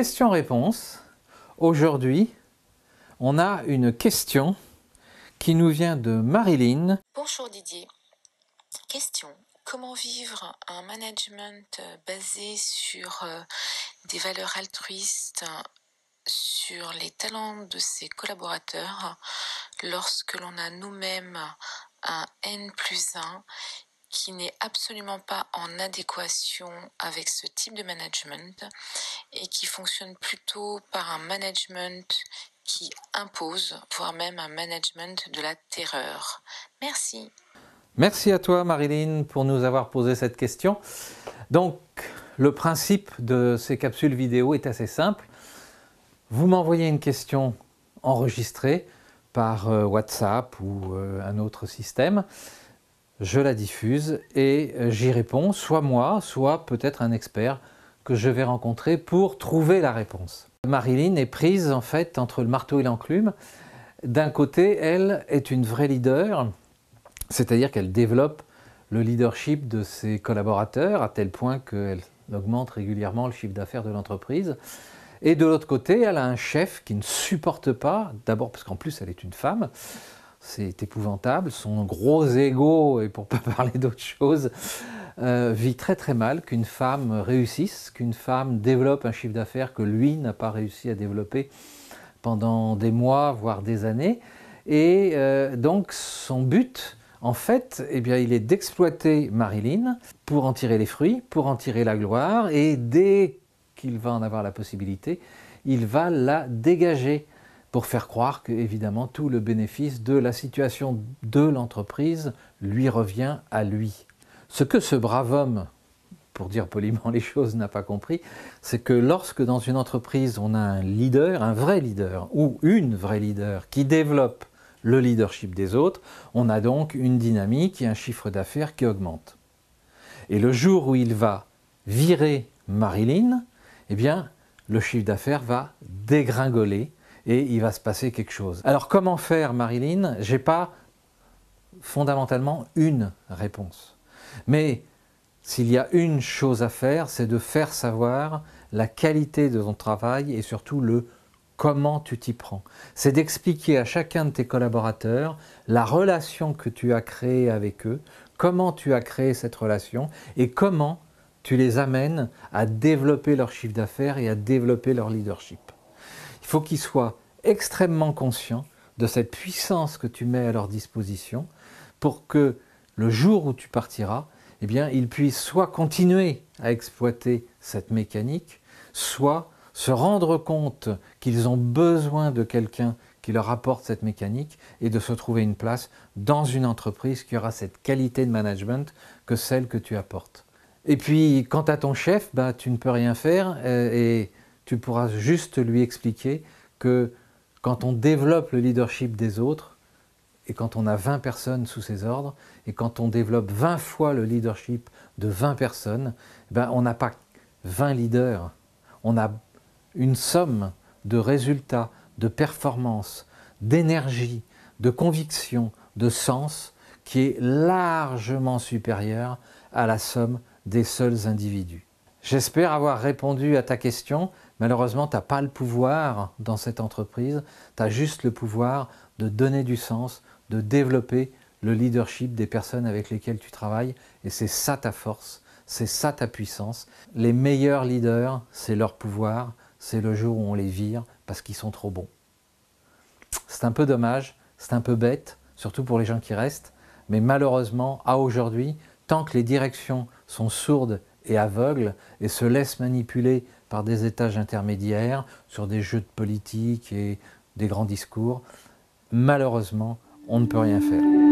questions-réponses. Aujourd'hui, on a une question qui nous vient de Marilyn. Bonjour Didier. Question. Comment vivre un management basé sur des valeurs altruistes, sur les talents de ses collaborateurs, lorsque l'on a nous-mêmes un N+1 qui n'est absolument pas en adéquation avec ce type de management et qui fonctionne plutôt par un management qui impose, voire même un management de la terreur. Merci. Merci à toi Marilyn pour nous avoir posé cette question. Donc le principe de ces capsules vidéo est assez simple. Vous m'envoyez une question enregistrée par WhatsApp ou un autre système. Je la diffuse et j'y réponds, soit moi, soit peut-être un expert que je vais rencontrer pour trouver la réponse. Marilyn est prise en fait entre le marteau et l'enclume. D'un côté, elle est une vraie leader, c'est-à-dire qu'elle développe le leadership de ses collaborateurs à tel point qu'elle augmente régulièrement le chiffre d'affaires de l'entreprise. Et de l'autre côté, elle a un chef qui ne supporte pas, d'abord parce qu'en plus elle est une femme, c'est épouvantable, son gros ego, et pour ne pas parler d'autre chose, vit très très mal qu'une femme réussisse, qu'une femme développe un chiffre d'affaires que lui n'a pas réussi à développer pendant des mois, voire des années. Et donc son but, en fait, eh bien, il est d'exploiter Marilyn pour en tirer les fruits, pour en tirer la gloire, et dès qu'il va en avoir la possibilité, il va la dégager pour faire croire que, évidemment, tout le bénéfice de la situation de l'entreprise lui revient à lui. Ce que ce brave homme, pour dire poliment les choses, n'a pas compris, c'est que lorsque dans une entreprise on a un leader, un vrai leader, ou une vraie leader qui développe le leadership des autres, on a donc une dynamique et un chiffre d'affaires qui augmente. Et le jour où il va virer Marilyn, eh bien, le chiffre d'affaires va dégringoler et il va se passer quelque chose. Alors comment faire Marilyn? J'ai pas fondamentalement une réponse. Mais s'il y a une chose à faire, c'est de faire savoir la qualité de ton travail et surtout le comment tu t'y prends. C'est d'expliquer à chacun de tes collaborateurs la relation que tu as créée avec eux, comment tu as créé cette relation et comment tu les amènes à développer leur chiffre d'affaires et à développer leur leadership. Il faut qu'ils soient extrêmement conscients de cette puissance que tu mets à leur disposition pour que le jour où tu partiras, eh bien, ils puissent soit continuer à exploiter cette mécanique, soit se rendre compte qu'ils ont besoin de quelqu'un qui leur apporte cette mécanique et de se trouver une place dans une entreprise qui aura cette qualité de management que celle que tu apportes. Et puis, quant à ton chef, bah, tu ne peux rien faire et tu pourras juste lui expliquer que quand on développe le leadership des autres, et quand on a 20 personnes sous ses ordres, et quand on développe 20 fois le leadership de 20 personnes, ben on n'a pas 20 leaders, on a une somme de résultats, de performances, d'énergie, de conviction, de sens, qui est largement supérieure à la somme des seuls individus. J'espère avoir répondu à ta question. Malheureusement, tu n'as pas le pouvoir dans cette entreprise, tu as juste le pouvoir de donner du sens, de développer le leadership des personnes avec lesquelles tu travailles, et c'est ça ta force, c'est ça ta puissance. Les meilleurs leaders, c'est leur pouvoir, c'est le jour où on les vire parce qu'ils sont trop bons. C'est un peu dommage, c'est un peu bête, surtout pour les gens qui restent, mais malheureusement, à aujourd'hui, tant que les directions sont sourdes et aveugles et se laissent manipuler par des étages intermédiaires sur des jeux de politique et des grands discours, malheureusement, on ne peut rien faire.